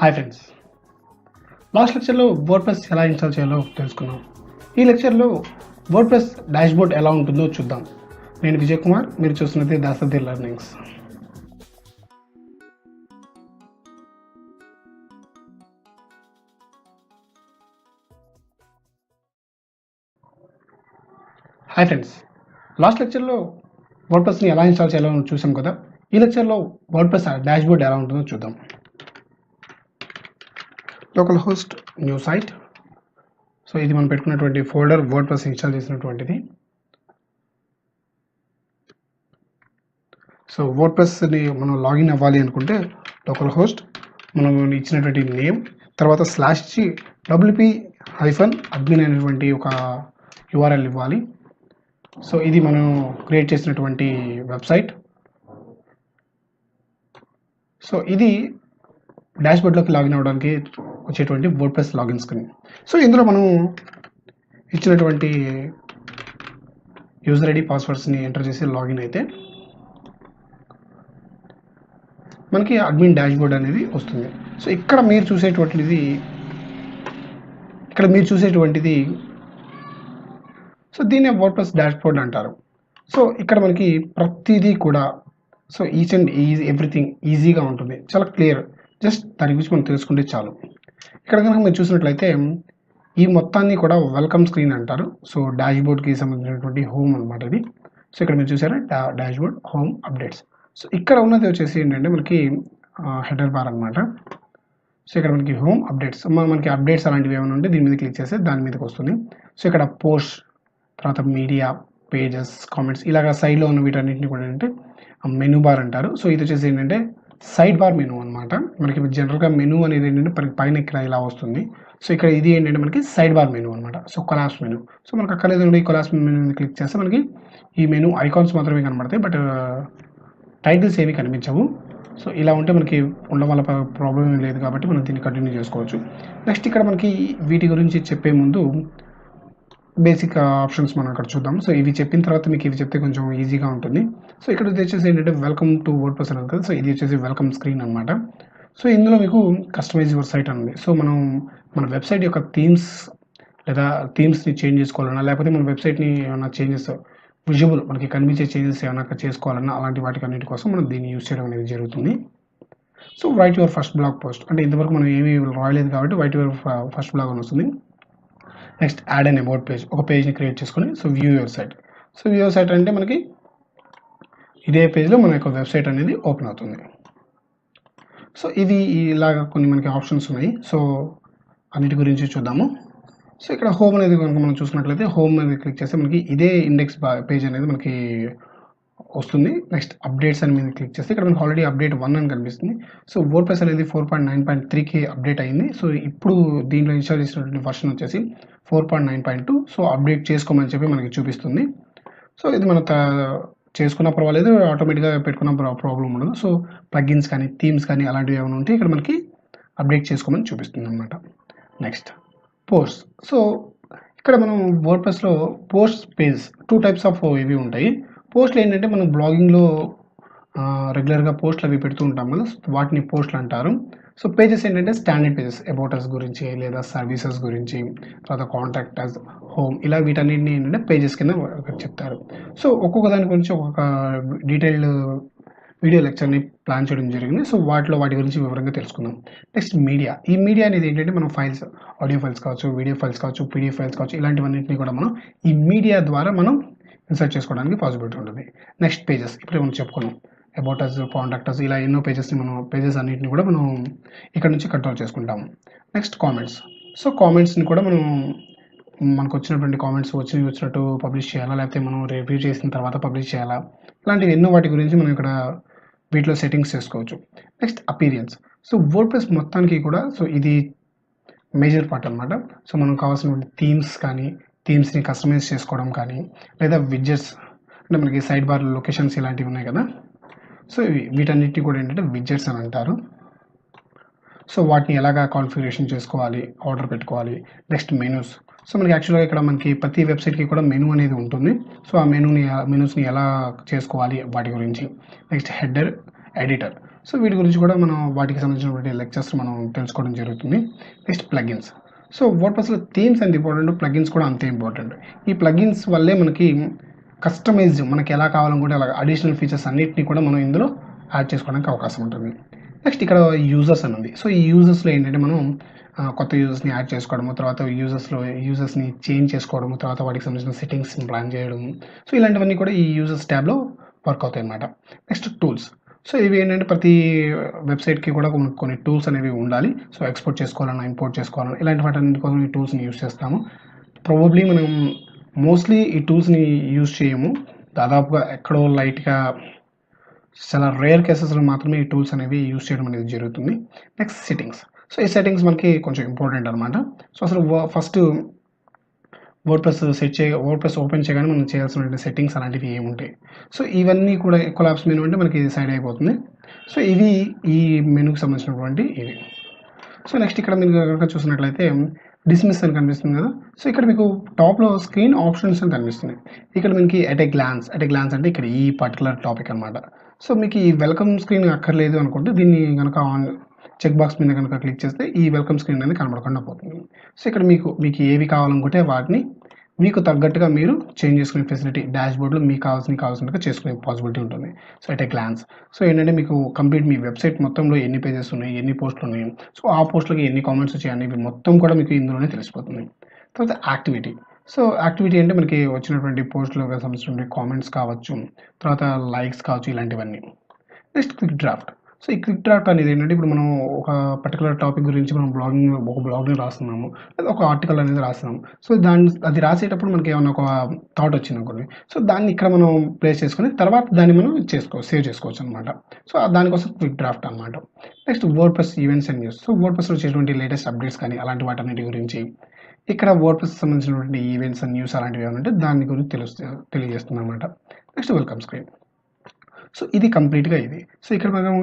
Hi friends, last లెక్చర్లో WordPress ఎలా install చేయాలో తెలుసుకున్నాం. ఈ లెక్చర్లో వర్డ్ప్రెస్ డాష్బోర్డ్ ఎలా ఉంటుందో చూద్దాం. నేను విజయ్ కుమార్, మీరు చూస్తున్నది Dasari learnings. Hi friends, last లెక్చర్లో వర్డ్ప్రెస్ని ఎలా ఇన్స్టాల్ చేయాలో చూసాం కదా. ఈ లెక్చర్లో వర్డ్ప్రెస్ డాష్బోర్డ్ ఎలా ఉంటుందో చూద్దాం. Local host, new site. So ఇది మనం పెట్టుకున్నటువంటి ఫోల్డర్ వర్డ్ప్రెస్ ఇన్స్టాల్ చేసినటువంటిది. సో వర్డ్ప్రెస్ని మనం లాగిన్ అవ్వాలి అనుకుంటే లోకల్ హోస్ట్, మనం ఇచ్చినటువంటి నేమ్, తర్వాత /wp-admin అనేటువంటి ఒక URL ఇవ్వాలి. సో ఇది మనం క్రియేట్ చేసినటువంటి వెబ్సైట్. సో ఇది డాష్బోర్డ్లోకి లాగిన్ అవ్వడానికి వచ్చేటువంటి వర్డ్ప్రెస్ లాగిన్ స్క్రీన్. సో ఇందులో మనం ఇచ్చినటువంటి యూజర్ ఐడి, పాస్వర్డ్స్ని ఎంటర్ చేసి లాగిన్ అయితే మనకి అడ్మిన్ డాష్బోర్డ్ అనేది వస్తుంది. సో ఇక్కడ మీరు చూసేటువంటిది సో దీన్నే వర్డ్ప్రెస్ డాష్బోర్డ్ అంటారు. సో ఇక్కడ మనకి ప్రతిదీ కూడా సో ఈచ్ అండ్ ఎవ్రీథింగ్ ఈజీగా ఉంటుంది, చాలా క్లియర్. జస్ట్ దాని గురించి మనం తెలుసుకుంటే చాలు. ఇక్కడ కనుక మీరు చూసినట్లయితే ఈ మొత్తాన్ని కూడా వెల్కమ్ స్క్రీన్ అంటారు. సో డాష్బోర్డ్కి సంబంధించినటువంటి హోమ్ అనమాట ఇది. సో ఇక్కడ మీరు చూసారా, డాష్బోర్డ్ హోమ్ అప్డేట్స్. సో ఇక్కడ ఉన్నది వచ్చేసి ఏంటంటే మనకి హెడర్ బార్ అనమాట. సో ఇక్కడ మనకి హోమ్ అప్డేట్స్, మనకి అప్డేట్స్ అలాంటివి ఏమైనా ఉంటే దీని మీద క్లిక్ చేస్తే దాని మీదకి వస్తుంది. సో ఇక్కడ పోస్ట్, తర్వాత మీడియా, పేజెస్, కామెంట్స్, ఇలాగ సైడ్లో ఉన్న వీటన్నింటినీ కూడా ఏంటంటే మెనూ బార్ అంటారు. సో ఇది వచ్చేసి ఏంటంటే సైడ్ బార్ మెనూ అనమాట. మనకి జనరల్గా మెనూ అనేది ఏంటంటే పైన ఇక్కడ ఇలా వస్తుంది. సో ఇక్కడ ఇది ఏంటంటే మనకి సైడ్ బార్ మెనూ అనమాట. So collapse menu. సో మనకు అక్కర్లేదు, ఈ కొలాప్స్ మెనూ క్లిక్ చేస్తే మనకి ఈ మెనూ ఐకాన్స్ మాత్రమే కనబడతాయి, బట్ టైటిల్స్ ఏవి కనిపించవు. సో ఇలా ఉంటే మనకి ఉండడం వల్ల ప్రాబ్లం ఏం లేదు కాబట్టి మనం దీన్ని కంటిన్యూ చేసుకోవచ్చు. నెక్స్ట్ ఇక్కడ మనకి వీటి గురించి చెప్పే ముందు బేసిక్ ఆప్షన్స్ మనం అక్కడ చూద్దాం. సో ఇవి చెప్పిన తర్వాత మీకు ఇవి చెప్తే కొంచెం ఈజీగా ఉంటుంది. సో ఇక్కడ వచ్చేసి ఏంటంటే వెల్కమ్ టు వర్డ్ప్రెస్ అని కదా. సో ఇది వచ్చేసి వెల్కమ్ స్క్రీన్ అనమాట. సో ఇందులో మీకు కస్టమైజ్ యువర్ సైట్ ఉంది. సో మనం మన వెబ్సైట్ యొక్క థీమ్స్ లేదా థీమ్స్ని చేంజ్ చేసుకోవాలన్నా, లేకపోతే మన వెబ్సైట్ని ఏమైనా చేంజెస్ విజిబుల్ మనకి కనిపించే చేంజెస్ ఏమైనా చేసుకోవాలన్నా, అలాంటి వాటికి అన్నిటి కోసం మనం దీన్ని యూజ్ చేయడం అనేది జరుగుతుంది. So right your first blog post, అంటే ఇంతవరకు మనం ఏమీ రాయలేదు కాబట్టి రైట్ యువర్ ఫస్ట్ బ్లాగ్ అని వస్తుంది. Next add an about page, ఒక పేజ్ని క్రియేట్ చేసుకొని so view your site. So view your site అంటే మనకి ఇదే పేజ్లో మన యొక్క వెబ్సైట్ అనేది ఓపెన్ అవుతుంది. సో ఇది ఇలాగా కొన్ని మనకి ఆప్షన్స్ ఉన్నాయి. సో అన్నిటి గురించి చూద్దాము. సో ఇక్కడ హోమ్ అనేది కనుక మనం చూసుకున్నట్లయితే హోమ్ అనేది క్లిక్ చేస్తే మనకి ఇదే ఇండెక్స్ పేజ్ అనేది మనకి వస్తుంది. నెక్స్ట్ అప్డేట్స్ అని మీద క్లిక్ చేస్తే ఇక్కడ మనకి ఆల్రెడీ అప్డేట్ 1 అని కనిపిస్తుంది. సో వర్డ్ప్రెస్ అనేది 4.9.3కి అప్డేట్ అయింది. సో ఇప్పుడు దీంట్లో ఇన్స్టాల్ చేసినటువంటి వర్షన్ వచ్చేసి 4.9.2. సో అప్డేట్ చేసుకోమని చెప్పి మనకి చూపిస్తుంది. సో ఇది మన చేసుకున్న పర్వాలేదు, ఆటోమేటిక్గా పెట్టుకున్న ప్రాబ్లం ఉండదు. సో ప్లగిన్స్ కానీ థీమ్స్ కానీ అలాంటివి ఏమైనా ఉంటే ఇక్కడ మనకి అప్డేట్ చేసుకోమని చూపిస్తుంది అనమాట. Next post. సో ఇక్కడ మనం వర్డ్ప్రెస్లో పోస్ట్ పేజ్ 2 టైప్స్ ఆఫ్ ఇవి ఉంటాయి. పోస్ట్లు ఏంటంటే మనం బ్లాగింగ్లో రెగ్యులర్గా పోస్ట్లు అవి పెడుతూ ఉంటాం కదా, వాటిని పోస్ట్లు అంటారు. సో పేజెస్ ఏంటంటే స్టాండర్డ్ పేజెస్, అబౌట్ అస్ గురించి లేదా సర్వీసెస్ గురించి, తర్వాత కాంటాక్ట్ అస్, హోమ్, ఇలా వీటన్నిటిని ఏంటంటే పేజెస్ కింద చెప్తారు. సో ఒక్కొక్క దాని గురించి ఒక్కొక్క డీటెయిల్డ్ వీడియో లెక్చర్ని ప్లాన్ చేయడం జరిగింది. సో వాటి గురించి వివరంగా తెలుసుకుందాం. Next media. ఈ మీడియా అనేది ఏంటంటే మనం ఫైల్స్, ఆడియో ఫైల్స్ కావచ్చు, వీడియో ఫైల్స్ కావచ్చు, PDF ఫైల్స్ కావచ్చు, ఇలాంటివన్నింటినీ కూడా మనం ఈ మీడియా ద్వారా మనం ఇన్సర్ట్ చేసుకోవడానికి పాసిబిలిటీ ఉంటుంది. నెక్స్ట్ పేజెస్, ఇప్పుడు మనం చెప్పుకున్నాం అబౌట్ అస్, కాంటాక్ట్ అస్, ఇలా ఎన్నో పేజెస్ అన్నింటిని కూడా మనం ఇక్కడ నుంచి కంట్రోల్ చేసుకుంటాము. Next comments. సో కామెంట్స్ని కూడా మనకు వచ్చినటువంటి కామెంట్స్ వచ్చినట్టు పబ్లిష్ చేయాలా, లేకపోతే మనం రివ్యూ చేసిన తర్వాత పబ్లిష్ చేయాలా, ఇలాంటివి ఎన్నో వాటి గురించి మనం ఇక్కడ వీటిలో సెట్టింగ్స్ చేసుకోవచ్చు. Next appearance. సో వర్డ్ప్రెస్ మొత్తానికి కూడా సో ఇది మేజర్ పార్ట్ అనమాట. సో మనం కావాల్సిన థీమ్స్ కానీ, థీమ్స్ని కస్టమైజ్ చేసుకోవడం కానీ, లేదా విడ్జెట్స్, అంటే మనకి సైడ్ బార్ లొకేషన్స్ ఇలాంటివి ఉన్నాయి కదా. సో వీటన్నిటిని కూడా ఏంటంటే విడ్జెట్స్ అని అంటారు. సో వాటిని ఎలాగా కాన్ఫిగరేషన్ చేసుకోవాలి, ఆర్డర్ పెట్టుకోవాలి. Next menus. సో మనకి యాక్చువల్గా ఇక్కడ మనకి ప్రతి వెబ్సైట్కి కూడా మెనూ అనేది ఉంటుంది. సో ఆ మెనూస్ని ఎలా చేసుకోవాలి వాటి గురించి. Next header, editor. సో వీటి గురించి కూడా మనం వాటికి సంబంధించినటువంటి లెక్చర్స్ మనం తెలుసుకోవడం జరుగుతుంది. Next plugins. సో వర్డ్‌ప్రెస్‌లో థీమ్స్ ఎంత ఇంపార్టెంట్, ప్లగిన్స్ కూడా అంతే ఇంపార్టెంట్. ఈ ప్లగిన్స్ వల్లే మనకి కస్టమైజ్డ్ మనకి ఎలా కావాలనుకుంటే అలాగా అడిషనల్ ఫీచర్స్ అన్నిటిని కూడా మనం ఇందులో యాడ్ చేసుకోవడానికి అవకాశం ఉంటుంది. నెక్స్ట్ ఇక్కడ యూజర్స్ అని ఉంది. సో ఈ యూజర్స్‌లో ఏంటంటే మనం కొత్త యూజర్స్‌ని యాడ్ చేసుకోవడము, తర్వాత యూజర్స్‌ని చేంజ్ చేసుకోవడము, తర్వాత వాటికి సంబంధించిన సెట్టింగ్స్‌ని ప్లాన్ చేయడము. సో ఇలాంటివన్నీ కూడా ఈ యూజర్స్ ట్యాబ్‌లో వర్క్ అవుతాయన్నమాట. Next tools. సో ఇవి ఏంటంటే ప్రతి వెబ్‌సైట్‌కి కూడా కొన్ని టూల్స్ అనేవి ఉండాలి. సో ఎక్స్‌పోర్ట్ చేసుకోవాలన్నా, ఇంపోర్ట్ చేసుకోవాలన్నా ఇలాంటి వాటన్నిటి కోసం ఈ టూల్స్‌ని యూజ్ చేస్తాము. ప్రాబబ్లీ మనం మోస్ట్లీ ఈ టూల్స్‌ని యూజ్ చేయము. దాదాపుగా ఎక్కడో లైట్‌గా చాలా రేర్ కేసెస్‌లో మాత్రమే ఈ టూల్స్ అనేవి యూజ్ చేయడం అనేది జరుగుతుంది. Next settings. సో ఈ సెట్టింగ్స్ మనకి కొంచెం ఇంపార్టెంట్ అనమాట. సో అసలు ఫస్ట్ వర్డ్‌ప్రెస్ ఓపెన్ చేయగానే మనం చేయాల్సినటువంటి సెట్టింగ్స్ అలాంటివి ఏముంటాయి. సో ఇవన్నీ కూడా కొలాప్స్ మెనూ అంటే మనకి సైడ్ అయిపోతుంది. సో ఇవి ఈ మెనూకి సంబంధించినటువంటి ఇవి. సో నెక్స్ట్ ఇక్కడ మీరు కనుక చూసినట్లయితే డిస్మిస్ అని కనిపిస్తుంది కదా. సో ఇక్కడ మీకు టాప్‌లో స్క్రీన్ ఆప్షన్స్ అని కనిపిస్తున్నాయి. ఇక్కడ మనకి ఎట్ ఎ గ్లాన్స్ అంటే ఇక్కడ ఈ పర్టిక్యులర్ టాపిక్ అనమాట. సో మీకు ఈ వెల్కమ్ స్క్రీన్ అక్కర్లేదు అనుకుంటే దీన్ని గనక చెక్ బాక్స్ మీద కనుక క్లిక్ చేస్తే ఈ వెల్కమ్ స్క్రీన్ అనేది కనబడకుండా పోతుంది. సో ఇక్కడ మీకు ఏవి కావాలనుకుంటే వాటిని మీకు తగ్గట్టుగా మీరు చేంజ్ చేసుకునే ఫెసిలిటీ డాష్‌బోర్డ్‌లో మీకు కావాల్సినట్టుగా చేసుకునే పాసిబిలిటీ ఉంటుంది. So at a glance. So ఏంటంటే మీకు కంప్లీట్ మీ వెబ్‌సైట్ మొత్తంలో ఎన్ని పేజెస్ ఉన్నాయి, ఎన్ని పోస్టులు ఉన్నాయి, సో ఆ పోస్టులకి ఎన్ని కామెంట్స్ వచ్చాయి అనేవి మొత్తం కూడా మీకు ఇందులోనే తెలిసిపోతుంది. తర్వాత యాక్టివిటీ. సో యాక్టివిటీ అంటే మనకి వచ్చినటువంటి పోస్టులకు సంబంధించినటువంటి కామెంట్స్ కావచ్చు, తర్వాత లైక్స్ కావచ్చు ఇలాంటివన్నీ. Next quick draft. సో ఈ క్విక్ డ్రాఫ్ట్ అనేది ఏంటంటే ఇప్పుడు మనం ఒక పర్టికులర్ టాపిక్ గురించి మనం బ్లాగ్‌ని రాస్తున్నాము. లేదా ఒక ఆర్టికల్ అనేది రాస్తున్నాము. సో అది రాసేటప్పుడు మనకి ఏమన్నా ఒక థాట్ వచ్చిందనుకోండి. సో దాన్ని ఇక్కడ మనం ప్లేస్ చేసుకొని తర్వాత దాన్ని మనం సేవ్ చేసుకోవచ్చనమాట. సో దానికోసం క్విక్ డ్రాఫ్ట్ అనమాట. Next WordPress events and news. So వర్డ్‌ప్రెస్‌లో వచ్చేటువంటి లేటెస్ట్ అప్డేట్స్ కానీ అలాంటి వాటన్నిటి గురించి ఇక్కడ వర్డ్‌ప్రెస్‌కి సంబంధించినటువంటి ఈవెంట్స్ అండ్ న్యూస్ అలాంటివి ఏమైనా ఉంటే దాని గురించి తెలియజేస్తుందనమాట. Next welcome screen. సో ఇది కంప్లీట్‌గా ఇది. సో ఇక్కడ మనం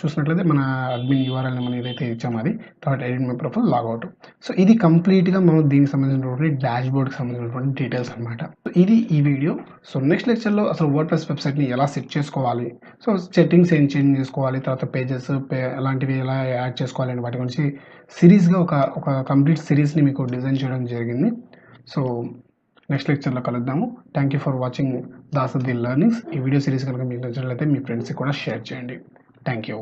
చూసినట్లయితే మన అడ్మిన్ యూఆర్ఎల్‌ని మనం ఏదైతే ఇచ్చామో అది, తర్వాత edit my profile, logout. So ఇది కంప్లీట్‌గా మనం దీనికి సంబంధించినటువంటి డాష్‌బోర్డ్‌కి సంబంధించినటువంటి డీటెయిల్స్ అనమాట. ఇది ఈ వీడియో. సో నెక్స్ట్ లెక్చర్‌లో అసలు వర్డ్‌ప్రెస్ వెబ్‌సైట్‌ని ఎలా సెట్ చేసుకోవాలి, సో సెట్టింగ్స్ ఏం చేంజ్ చేసుకోవాలి, తర్వాత పేజెస్ అలాంటివి ఎలా యాడ్ చేసుకోవాలి అనే వాటి గురించి సిరీస్‌గా ఒక కంప్లీట్ సిరీస్‌ని మీకు డిజైన్ చేయడం జరిగింది. సో నెక్స్ట్ లెక్చర్‌లో కలుద్దాము. Thank you for watching Dasari learnings. ఈ వీడియో సిరీస్ కనుక మీకు నచ్చినట్లయితే మీ ఫ్రెండ్స్‌కి కూడా షేర్ చేయండి. Thank you.